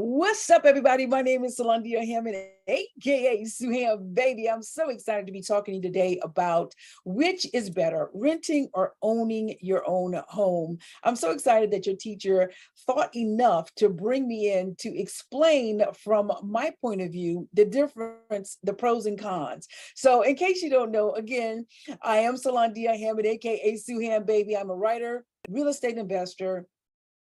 What's up, everybody? My name is Solandia Hammond, aka Suham Baby. I'm so excited to be talking to you today about which is better, renting or owning your own home. I'm so excited that your teacher thought enough to bring me in to explain from my point of view the difference, the pros and cons. So in case you don't know, again, I am Solandia Hammond, aka Suham Baby. I'm a writer, real estate investor,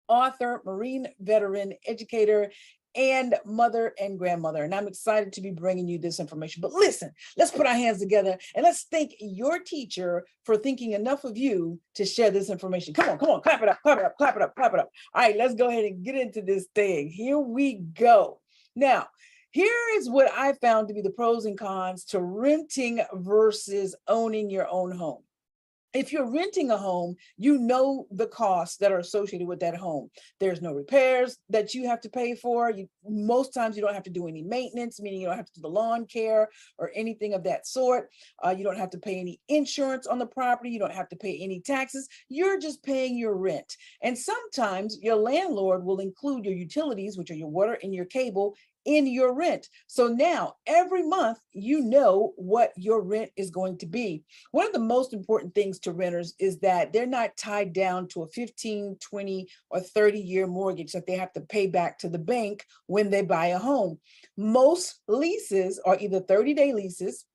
author, Marine veteran, educator, and mother and grandmother. And I'm excited to be bringing you this information. But listen, let's put our hands together and let's thank your teacher for thinking enough of you to share this information. Come on, clap it up, clap it up, clap it up, clap it up. All right, let's go ahead and get into this thing. Here we go. Now, here is what I found to be the pros and cons to renting versus owning your own home. If you're renting a home, you know the costs that are associated with that home. There's no repairs that you have to pay for. Most times you don't have to do any maintenance, meaning you don't have to do the lawn care or anything of that sort. You don't have to pay any insurance on the property. You don't have to pay any taxes. You're just paying your rent. And sometimes your landlord will include your utilities, which are your water and your cable, in your rent. So now every month, you know what your rent is going to be. One of the most important things to renters is that they're not tied down to a 15, 20, or 30-year mortgage that they have to pay back to the bank when they buy a home. Most leases are either 30-day leases,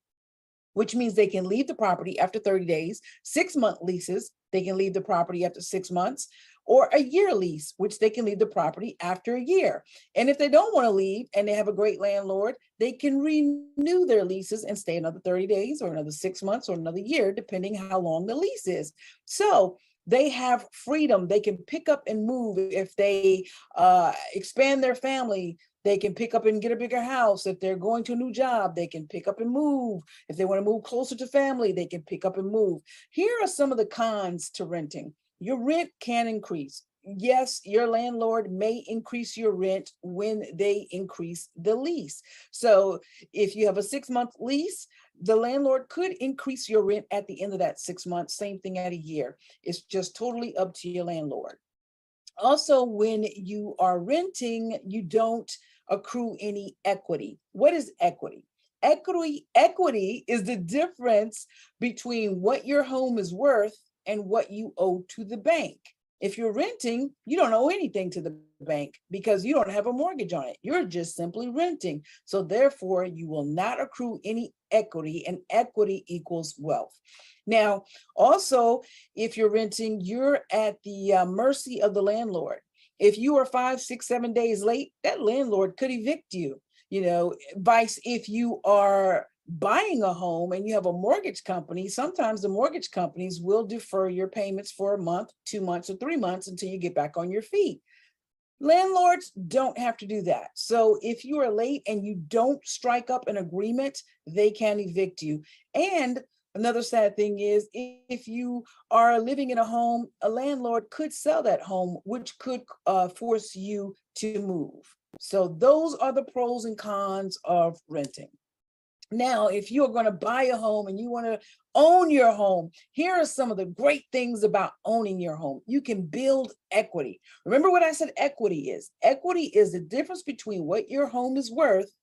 which means they can leave the property after 30 days, 6-month leases, they can leave the property after 6 months, or a year lease, which they can leave the property after a year. And if they don't want to leave and they have a great landlord, they can renew their leases and stay another 30 days or another 6 months or another year, depending how long the lease is. So they have freedom. They can pick up and move if they expand their family. They can pick up and get a bigger house. If they're going to a new job, they can pick up and move. If they want to move closer to family, they can pick up and move. Here are some of the cons to renting. Your rent can increase. Yes, your landlord may increase your rent when they increase the lease. So if you have a 6-month lease, the landlord could increase your rent at the end of that 6 months, same thing at a year. It's just totally up to your landlord. Also, when you are renting, you don't accrue any equity. What is equity? Equity is the difference between what your home is worth and what you owe to the bank. If you're renting, you don't owe anything to the bank because you don't have a mortgage on it. You're just simply renting. So therefore, you will not accrue any equity, and equity equals wealth. Now, also, if you're renting, you're at the mercy of the landlord. If you are 5, 6, 7 days late, that landlord could evict you. Vice if you are buying a home and you have a mortgage company, sometimes the mortgage companies will defer your payments for a month, 2 months, or 3 months until you get back on your feet. Landlords don't have to do that. So if you are late and you don't strike up an agreement, they can evict you. And another sad thing is if you are living in a home, a landlord could sell that home, which could force you to move. So those are the pros and cons of renting. Now, if you're going to buy a home and you want to own your home, here are some of the great things about owning your home. You can build equity. Remember what I said equity is? Equity is the difference between what your home is worth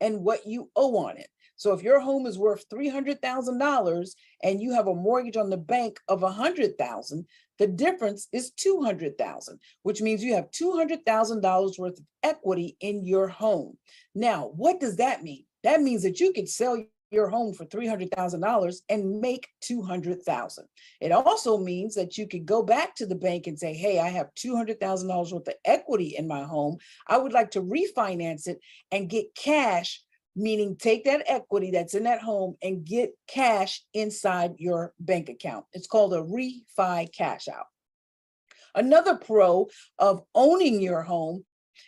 and what you owe on it. So if your home is worth $300,000 and you have a mortgage on the bank of $100,000, the difference is $200,000, which means you have $200,000 worth of equity in your home. Now, what does that mean? That means that you could sell your home for $300,000 and make $200,000. It also means that you could go back to the bank and say, hey, I have $200,000 worth of equity in my home. I would like to refinance it and get cash, meaning take that equity that's in that home and get cash inside your bank account. It's called a refi cash out. Another pro of owning your home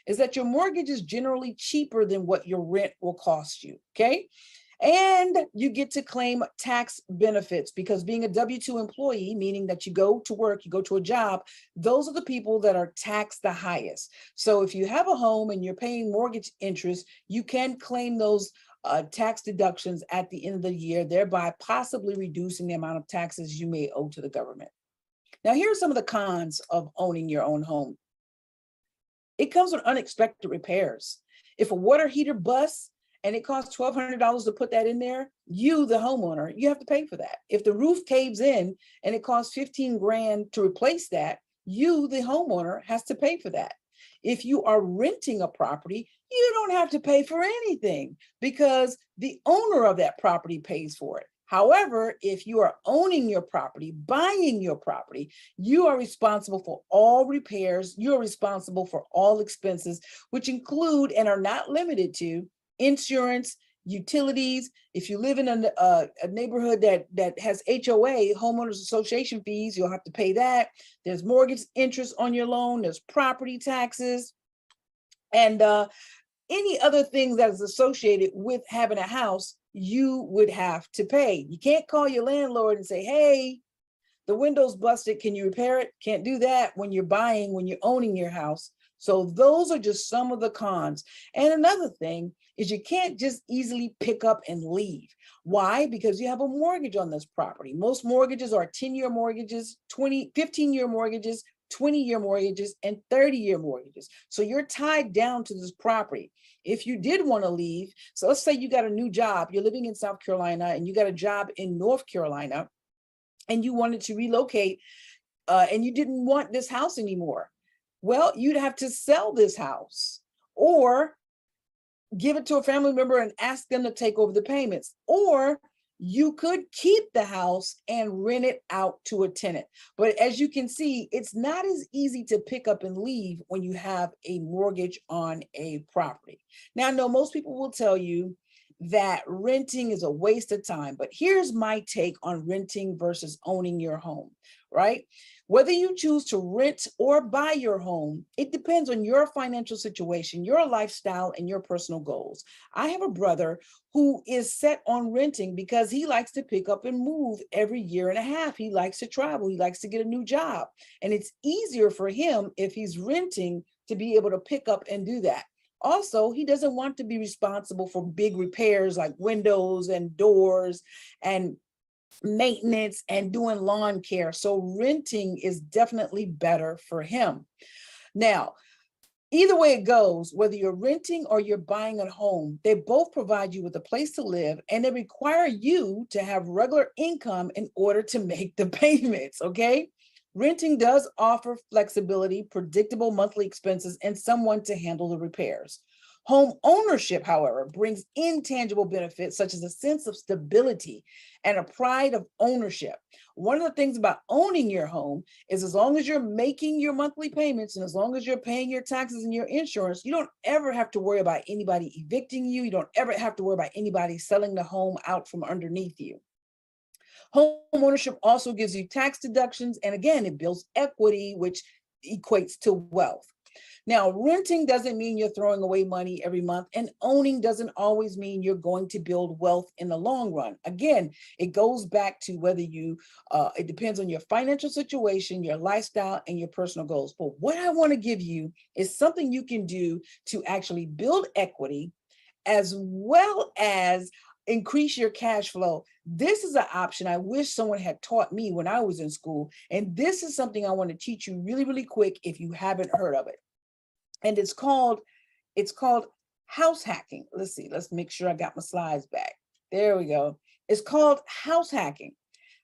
is that your mortgage is generally cheaper than what your rent will cost you, okay? And you get to claim tax benefits because being a W-2 employee, meaning that you go to work, you go to a job, those are the people that are taxed the highest. So if you have a home and you're paying mortgage interest, you can claim those tax deductions at the end of the year, thereby possibly reducing the amount of taxes you may owe to the government. Now, here are some of the cons of owning your own home. It comes with unexpected repairs. If a water heater busts and it costs $1,200 to put that in there, you, the homeowner, you have to pay for that. If the roof caves in and it costs 15 grand to replace that, you, the homeowner, has to pay for that. If you are renting a property, you don't have to pay for anything because the owner of that property pays for it. However, if you are owning your property, buying your property, you are responsible for all repairs. You're responsible for all expenses, which include and are not limited to insurance, utilities. If you live in a neighborhood that has HOA, homeowners association fees, you'll have to pay that. There's mortgage interest on your loan. There's property taxes and any other things that is associated with having a house, you would have to pay. You can't call your landlord and say, hey, the window's busted, can you repair it? Can't do that when you're buying, when you're owning your house. So those are just some of the cons. And another thing is you can't just easily pick up and leave. Why? Because you have a mortgage on this property. Most mortgages are 10-year mortgages, 15-year mortgages, 20-year mortgages, and 30-year mortgages. So you're tied down to this property. If you did want to leave, so let's say you got a new job, you're living in South Carolina and you got a job in North Carolina and you wanted to relocate and you didn't want this house anymore. Well, you'd have to sell this house or give it to a family member and ask them to take over the payments, or you could keep the house and rent it out to a tenant. But as you can see, it's not as easy to pick up and leave when you have a mortgage on a property. Now, I know most people will tell you that renting is a waste of time, but here's my take on renting versus owning your home, right? Whether you choose to rent or buy your home, it depends on your financial situation, your lifestyle, and your personal goals. I have a brother who is set on renting because he likes to pick up and move every year and a half. He likes to travel. He likes to get a new job. And it's easier for him if he's renting to be able to pick up and do that. Also, he doesn't want to be responsible for big repairs like windows and doors and maintenance and doing lawn care. So renting is definitely better for him. Now, either way it goes, whether you're renting or you're buying a home, they both provide you with a place to live and they require you to have regular income in order to make the payments, okay? Renting does offer flexibility, predictable monthly expenses, and someone to handle the repairs. Home ownership, however, brings intangible benefits such as a sense of stability and a pride of ownership. One of the things about owning your home is as long as you're making your monthly payments and as long as you're paying your taxes and your insurance, you don't ever have to worry about anybody evicting you. You don't ever have to worry about anybody selling the home out from underneath you. Home ownership also gives you tax deductions, and again, it builds equity, which equates to wealth. Now, renting doesn't mean you're throwing away money every month, and owning doesn't always mean you're going to build wealth in the long run. Again, it goes back to whether you, it depends on your financial situation, your lifestyle, and your personal goals. But what I want to give you is something you can do to actually build equity as well as increase your cash flow. This is an option I wish someone had taught me when I was in school. And this is something I want to teach you really, really quick if you haven't heard of it. And it's called house hacking. Let's see, let's make sure I got my slides back. There we go. It's called house hacking.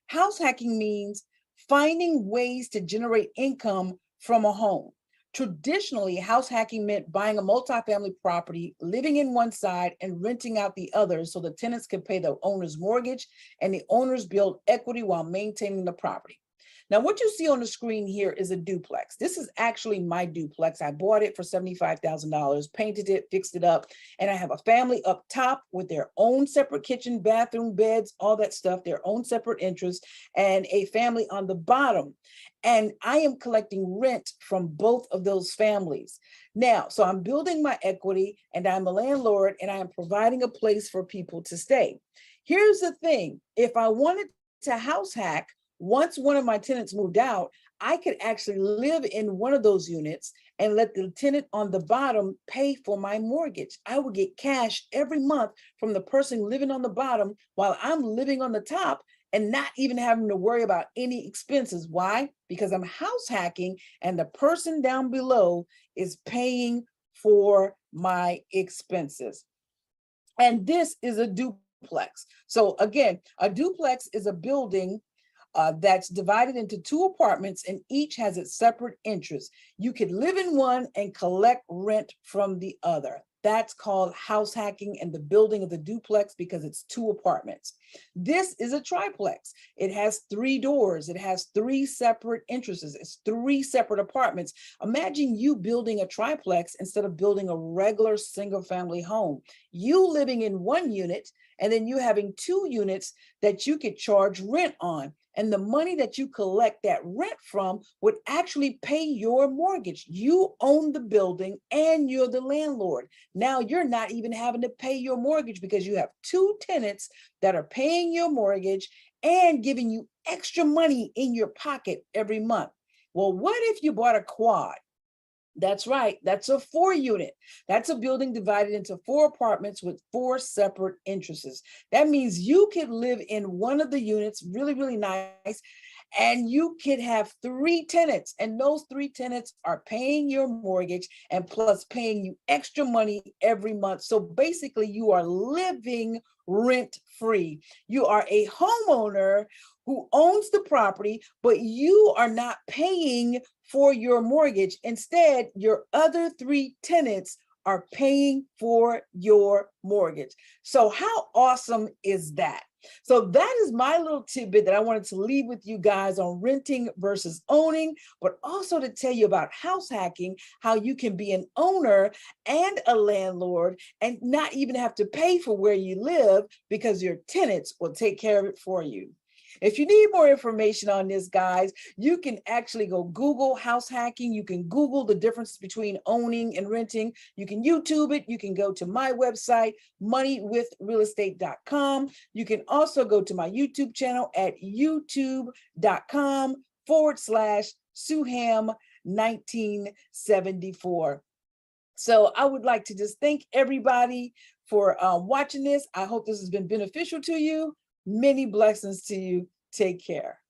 House hacking means finding ways to generate income from a home. Traditionally, house hacking meant buying a multifamily property, living in one side and renting out the other so the tenants could pay the owner's mortgage and the owners build equity while maintaining the property. Now, what you see on the screen here is a duplex. This is actually my duplex. I bought it for $75,000, painted it, fixed it up, and I have a family up top with their own separate kitchen, bathroom, beds, all that stuff, their own separate interests, and a family on the bottom. And I am collecting rent from both of those families. Now, so I'm building my equity and I'm a landlord and I am providing a place for people to stay. Here's the thing. If I wanted to house hack, once one of my tenants moved out, I could actually live in one of those units and let the tenant on the bottom pay for my mortgage. I would get cash every month from the person living on the bottom while I'm living on the top, and not even having to worry about any expenses. Why? Because I'm house hacking and the person down below is paying for my expenses. And this is a duplex. So again, a duplex is a building that's divided into two apartments, and each has its separate interests. You could live in one and collect rent from the other. That's called house hacking and the building of the duplex because it's two apartments. This is a triplex. It has 3 doors. It has 3 separate interests. It's 3 separate apartments. Imagine you building a triplex instead of building a regular single family home. You living in 1 unit and then you having 2 units that you could charge rent on. And the money that you collect that rent from would actually pay your mortgage. You own the building and you're the landlord. Now you're not even having to pay your mortgage because you have 2 tenants that are paying your mortgage and giving you extra money in your pocket every month. Well, what if you bought a quad? That's right. That's a 4 unit. That's a building divided into 4 apartments with 4 separate interests. That means you could live in one of the units, really, really nice, and you could have 3 tenants, and those 3 tenants are paying your mortgage and plus paying you extra money every month. So basically you are living rent free. You are a homeowner who owns the property, but you are not paying for your mortgage. Instead, your other 3 tenants are paying for your mortgage. So how awesome is that? So that is my little tidbit that I wanted to leave with you guys on renting versus owning, but also to tell you about house hacking, how you can be an owner and a landlord and not even have to pay for where you live because your tenants will take care of it for you. If you need more information on this, guys, you can actually go Google house hacking. You can Google the difference between owning and renting. You can YouTube it. You can go to my website, moneywithrealestate.com. You can also go to my YouTube channel at youtube.com/Suham1974. So I would like to just thank everybody for watching this. I hope this has been beneficial to you. Many blessings to you. Take care.